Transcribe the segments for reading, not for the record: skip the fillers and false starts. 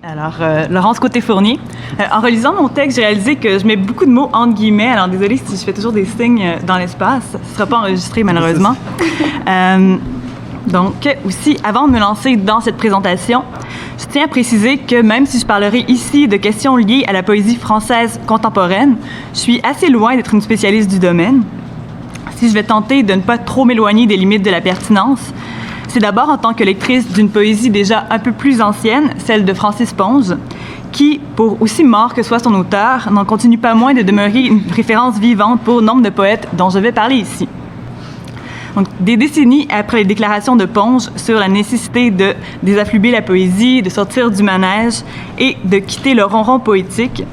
Alors, Laurence Côté-Fournier. En relisant mon texte, j'ai réalisé que je mets beaucoup de mots entre guillemets. Alors, désolée si je fais toujours des signes dans l'espace. Ce ne sera pas enregistré, malheureusement. Donc, aussi, avant de me lancer dans cette présentation, je tiens à préciser que même si je parlerai ici de questions liées à la poésie française contemporaine, je suis assez loin d'être une spécialiste du domaine. Si je vais tenter de ne pas trop m'éloigner des limites de la pertinence, c'est d'abord en tant que lectrice d'une poésie déjà un peu plus ancienne, celle de Francis Ponge, qui, pour aussi mort que soit son auteur, n'en continue pas moins de demeurer une référence vivante pour nombre de poètes dont je vais parler ici. Donc, des décennies après les déclarations de Ponge sur la nécessité de désaffluber la poésie, de sortir du manège et de quitter le ronron poétique,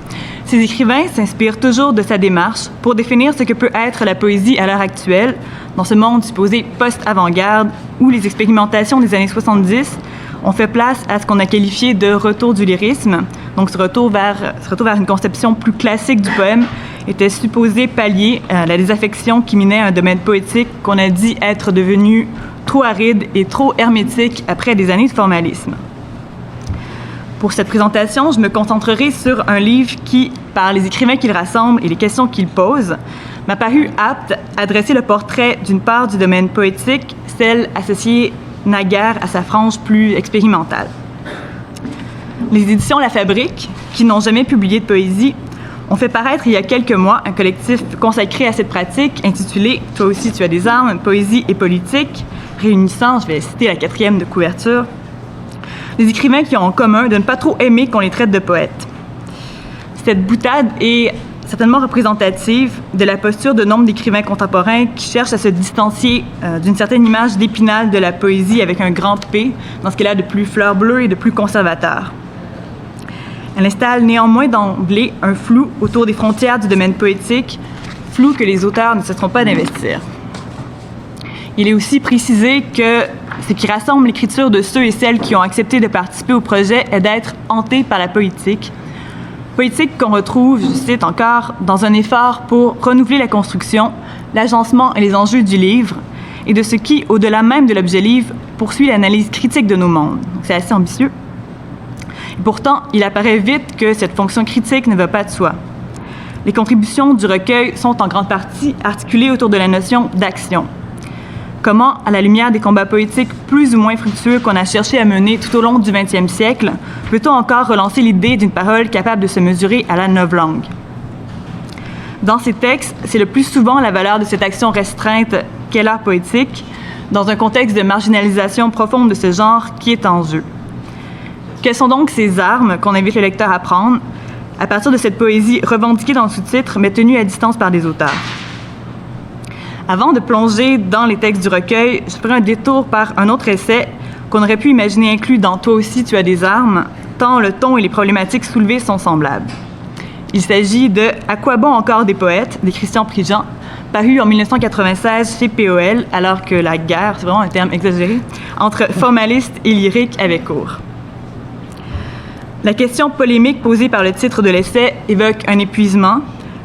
ces écrivains s'inspirent toujours de sa démarche pour définir ce que peut être la poésie à l'heure actuelle, dans ce monde supposé post-avant-garde où les expérimentations des années 70 ont fait place à ce qu'on a qualifié de retour du lyrisme. Donc, ce retour vers une conception plus classique du poème était supposé pallier la désaffection qui minait un domaine poétique qu'on a dit être devenu trop aride et trop hermétique après des années de formalisme. Pour cette présentation, je me concentrerai sur un livre qui, par les écrivains qu'il rassemble et les questions qu'il pose, m'a paru apte à dresser le portrait d'une part du domaine poétique, celle associée naguère à sa frange plus expérimentale. Les éditions La Fabrique, qui n'ont jamais publié de poésie, ont fait paraître il y a quelques mois un collectif consacré à cette pratique intitulé « Toi aussi tu as des armes, poésie et politique », réunissant, je vais citer la 4e de couverture, des écrivains qui ont en commun de ne pas trop aimer qu'on les traite de poètes. Cette boutade est certainement représentative de la posture de nombre d'écrivains contemporains qui cherchent à se distancier d'une certaine image d'Épinal de la poésie avec un grand P, dans ce qu'elle a de plus fleur bleue et de plus conservateur. Elle installe néanmoins d'emblée un flou autour des frontières du domaine poétique, flou que les auteurs ne cesseront pas d'investir. Il est aussi précisé que ce qui rassemble l'écriture de ceux et celles qui ont accepté de participer au projet est d'être hantés par la politique. Politique qu'on retrouve, je cite encore, dans un effort pour renouveler la construction, l'agencement et les enjeux du livre, et de ce qui, au-delà même de l'objet livre, poursuit l'analyse critique de nos mondes. Donc, c'est assez ambitieux. Et pourtant, il apparaît vite que cette fonction critique ne va pas de soi. Les contributions du recueil sont en grande partie articulées autour de la notion d'action. Comment, à la lumière des combats poétiques plus ou moins fructueux qu'on a cherché à mener tout au long du 20e siècle, peut-on encore relancer l'idée d'une parole capable de se mesurer à la novlangue? Dans ces textes, c'est le plus souvent la valeur de cette action restreinte qu'est l'art poétique, dans un contexte de marginalisation profonde de ce genre qui est en jeu. Quelles sont donc ces armes qu'on invite le lecteur à prendre à partir de cette poésie revendiquée dans le sous-titre, mais tenue à distance par des auteurs? Avant de plonger dans les textes du recueil, je ferai un détour par un autre essai qu'on aurait pu imaginer inclus dans « Toi aussi, tu as des armes », tant le ton et les problématiques soulevées sont semblables. Il s'agit de « À quoi bon encore des poètes » de Christian Prigent, paru en 1996 chez POL, alors que la guerre, c'est vraiment un terme exagéré, entre formaliste et lyrique avait cours. La question polémique posée par le titre de l'essai évoque un épuisement,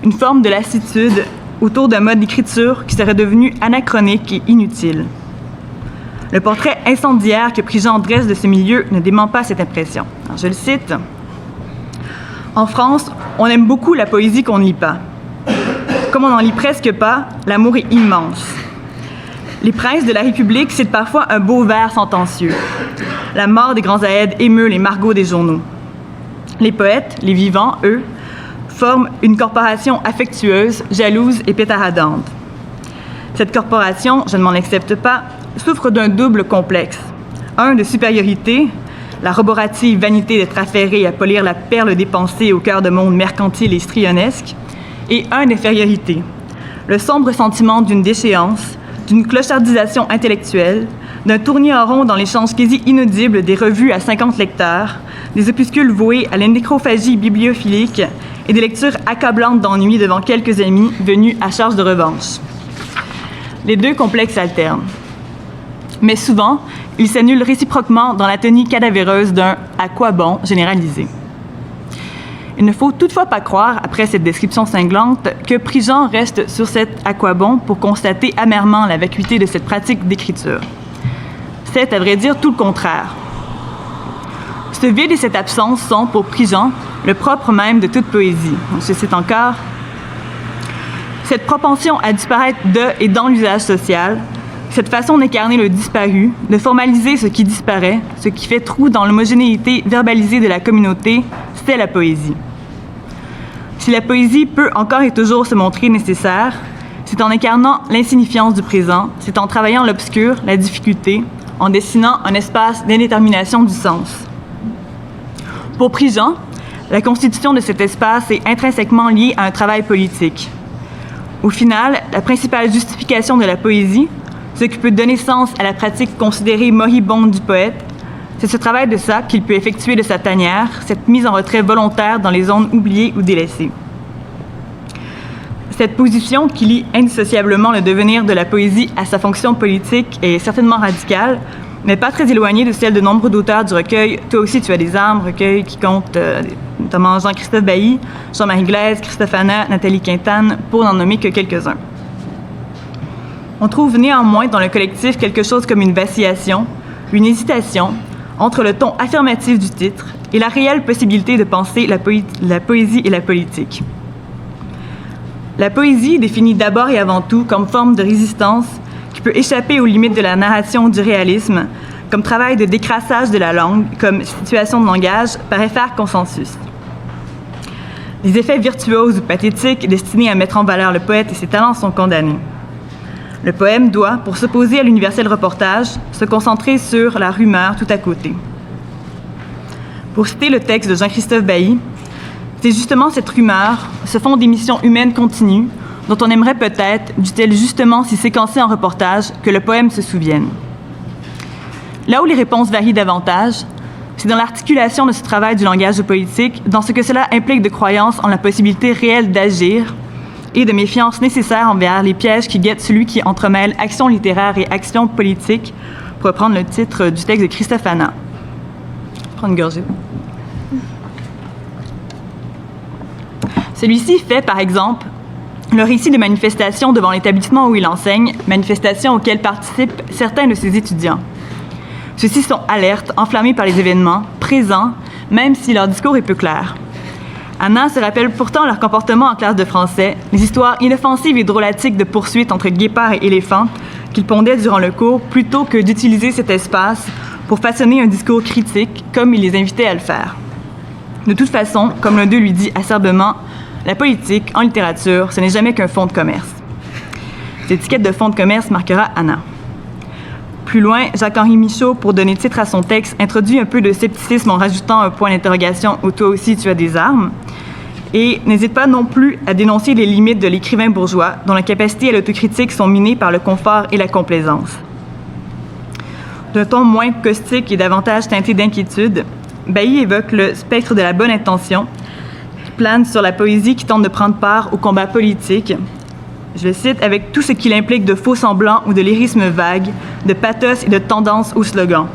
une forme de lassitude, autour d'un mode d'écriture qui serait devenu anachronique et inutile. Le portrait incendiaire que Prigent dresse de ce milieu ne dément pas cette impression. Alors, je le cite. « En France, on aime beaucoup la poésie qu'on ne lit pas. Comme on n'en lit presque pas, l'amour est immense. Les princes de la République citent parfois un beau vers sentencieux. La mort des grands aèdes émeut les margots des journaux. Les poètes, les vivants, eux, forment une corporation affectueuse, jalouse et pétaradante. Cette corporation, je ne m'en accepte pas, souffre d'un double complexe. Un de supériorité, la roborative vanité d'être affairée à polir la perle des pensées au cœur de monde mercantile et strionesque, et un d'infériorité, le sombre sentiment d'une déchéance, d'une clochardisation intellectuelle, d'un tournis en rond dans l'échange quasi inaudible des revues à 50 lecteurs, des opuscules voués à la nécrophagie bibliophilique et des lectures accablantes d'ennui devant quelques amis venus à charge de revanche. Les deux complexes alternent. Mais souvent, ils s'annulent réciproquement dans la tenue cadavéreuse d'un « à quoi bon » généralisé. Il ne faut toutefois pas croire, après cette description cinglante, que Prigent reste sur cet « à quoi bon » pour constater amèrement la vacuité de cette pratique d'écriture. C'est, à vrai dire, tout le contraire. Ce vide et cette absence sont, pour Prigent, le propre même de toute poésie. Donc, je cite encore. Cette propension à disparaître de et dans l'usage social, cette façon d'incarner le disparu, de formaliser ce qui disparaît, ce qui fait trou dans l'homogénéité verbalisée de la communauté, c'est la poésie. Si la poésie peut encore et toujours se montrer nécessaire, c'est en incarnant l'insignifiance du présent, c'est en travaillant l'obscur, la difficulté, en dessinant un espace d'indétermination du sens. Pour Prigent, la constitution de cet espace est intrinsèquement liée à un travail politique. Au final, la principale justification de la poésie, ce qui peut donner sens à la pratique considérée moribonde du poète, c'est ce travail de ça qu'il peut effectuer de sa tanière, cette mise en retrait volontaire dans les zones oubliées ou délaissées. Cette position qui lie indissociablement le devenir de la poésie à sa fonction politique est certainement radicale, mais pas très éloignée de celle de nombreux d'auteurs du recueil « Toi aussi tu as des armes », recueil qui compte notamment Jean-Christophe Bailly, Jean-Marie Glaise, Christophe Hanna, Nathalie Quintane, pour n'en nommer que quelques-uns. On trouve néanmoins dans le collectif quelque chose comme une vacillation, une hésitation entre le ton affirmatif du titre et la réelle possibilité de penser la poésie et la politique. La poésie définit d'abord et avant tout comme forme de résistance qui peut échapper aux limites de la narration ou du réalisme, comme travail de décrassage de la langue, comme situation de langage, paraît faire consensus. Les effets virtuoses ou pathétiques destinés à mettre en valeur le poète et ses talents sont condamnés. Le poème doit, pour s'opposer à l'universel reportage, se concentrer sur la rumeur tout à côté. Pour citer le texte de Jean-Christophe Bailly, c'est justement cette rumeur, ce fond d'émissions humaines continues, dont on aimerait peut-être, dût-elle justement s'y séquencer en reportage, que le poème se souvienne. Là où les réponses varient davantage, c'est dans l'articulation de ce travail du langage politique, dans ce que cela implique de croyance en la possibilité réelle d'agir et de méfiance nécessaire envers les pièges qui guettent celui qui entremêle action littéraire et action politique, pour reprendre le titre du texte de Christophe Hanna. Je vais prendre une gorgée. Celui-ci fait, par exemple, le récit de manifestations devant l'établissement où il enseigne, manifestations auxquelles participent certains de ses étudiants. Ceux-ci sont alertes, enflammés par les événements, présents, même si leur discours est peu clair. Hanna se rappelle pourtant leur comportement en classe de français, les histoires inoffensives et drôlatiques de poursuites entre guépards et éléphants qu'ils pondaient durant le cours, plutôt que d'utiliser cet espace pour façonner un discours critique, comme il les invitait à le faire. De toute façon, comme l'un d'eux lui dit acerbement, la politique, en littérature, ce n'est jamais qu'un fonds de commerce. Cette étiquette de fonds de commerce marquera Hanna. Plus loin, Jacques-Henri Michaud, pour donner titre à son texte, introduit un peu de scepticisme en rajoutant un point d'interrogation où toi aussi tu as des armes, et n'hésite pas non plus à dénoncer les limites de l'écrivain bourgeois, dont la capacité à l'autocritique sont minées par le confort et la complaisance. D'un ton moins caustique et davantage teinté d'inquiétude, Bailly évoque le spectre de la bonne intention, qui plane sur la poésie qui tente de prendre part au combat politique. Je le cite, avec tout ce qu'il implique de faux semblants ou de lyrisme vague, de pathos et de tendance au slogan.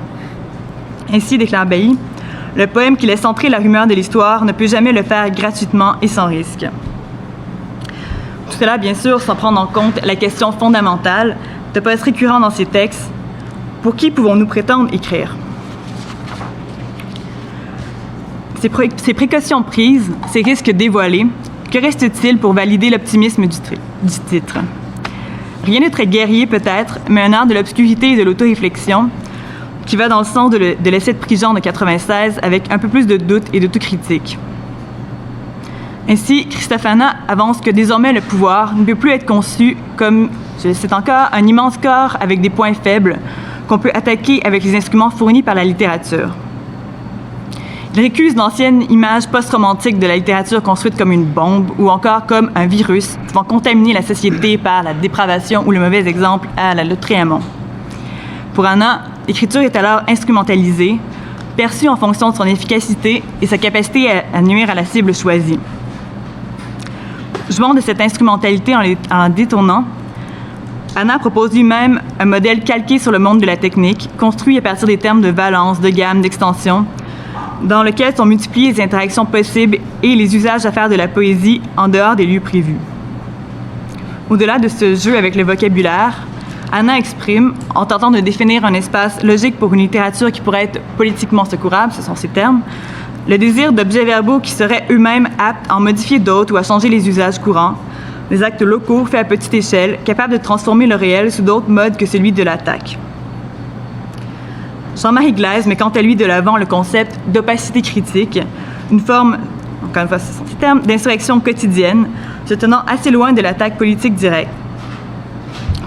Ainsi déclare Bailly, le poème qui laisse entrer la rumeur de l'histoire ne peut jamais le faire gratuitement et sans risque. Tout cela, bien sûr, sans prendre en compte la question fondamentale, de poète récurrent dans ses textes, pour qui pouvons-nous prétendre écrire? Ces précautions prises, ces risques dévoilés, que reste-t-il pour valider l'optimisme du titre? Rien de très guerrier peut-être, mais un art de l'obscurité et de l'autoréflexion qui va dans le sens de l'essai de Prigent de 96 avec un peu plus de doute et d'autocritique. Ainsi, Christophe Hanna avance que désormais le pouvoir ne peut plus être conçu comme, je le cite encore, un immense corps avec des points faibles qu'on peut attaquer avec les instruments fournis par la littérature. Il récuse d'anciennes images post-romantiques de la littérature construite comme une bombe ou encore comme un virus qui vont contaminer la société par la dépravation ou le mauvais exemple à la Lautréamont. Pour Hanna, l'écriture est alors instrumentalisée, perçue en fonction de son efficacité et sa capacité à nuire à la cible choisie. Jouant de cette instrumentalité en détournant, Hanna propose lui-même un modèle calqué sur le monde de la technique, construit à partir des termes de valence, de gamme, d'extension, dans lequel sont multipliées les interactions possibles et les usages à faire de la poésie en dehors des lieux prévus. Au-delà de ce jeu avec le vocabulaire, Anna exprime, en tentant de définir un espace logique pour une littérature qui pourrait être politiquement secourable, ce sont ses termes, le désir d'objets verbaux qui seraient eux-mêmes aptes à en modifier d'autres ou à changer les usages courants, des actes locaux faits à petite échelle, capables de transformer le réel sous d'autres modes que celui de l'attaque. Jean-Marie Glaise met quant à lui de l'avant le concept d'opacité critique, une forme, encore une fois ce sont ses termes, d'insurrection quotidienne, se tenant assez loin de l'attaque politique directe.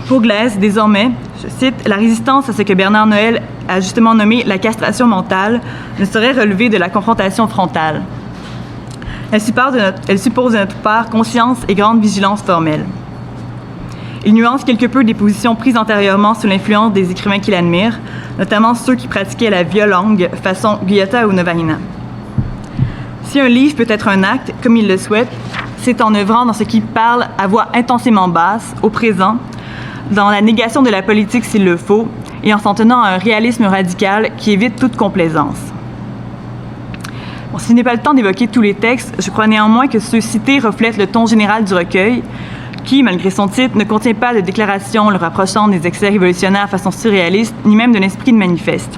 Pour Glaise, désormais, je cite, « La résistance à ce que Bernard Noël a justement nommé la castration mentale ne saurait relever de la confrontation frontale. Elle suppose de notre part conscience et grande vigilance formelle. » Il nuance quelque peu des positions prises antérieurement sous l'influence des écrivains qu'il admire, notamment ceux qui pratiquaient la violangue façon Guyotat ou Novarina. Si un livre peut être un acte, comme il le souhaite, c'est en œuvrant dans ce qui parle à voix intensément basse, au présent, dans la négation de la politique s'il le faut, et en s'en tenant à un réalisme radical qui évite toute complaisance. Bon, s'il n'est pas le temps d'évoquer tous les textes, je crois néanmoins que ceux cités reflètent le ton général du recueil, qui, malgré son titre, ne contient pas de déclaration le rapprochant des excès révolutionnaires façon surréaliste, ni même d'un esprit de manifeste.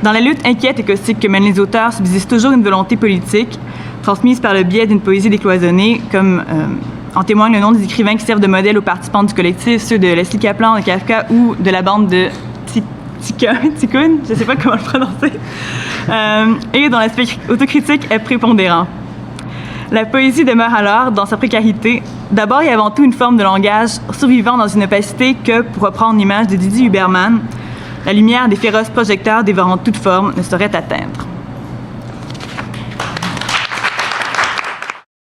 Dans la lutte inquiète et caustique que mènent les auteurs subsiste toujours une volonté politique, transmise par le biais d'une poésie décloisonnée, comme en témoigne le nom des écrivains qui servent de modèle aux participants du collectif, ceux de Leslie Kaplan, de Kafka ou de la bande de Tikkun, je ne sais pas comment le prononcer, et dont l'aspect autocritique est prépondérant. La poésie demeure alors, dans sa précarité, d'abord et avant tout une forme de langage survivant dans une opacité que, pour reprendre l'image de Didier Huberman, la lumière des féroces projecteurs dévorant toute forme ne saurait atteindre.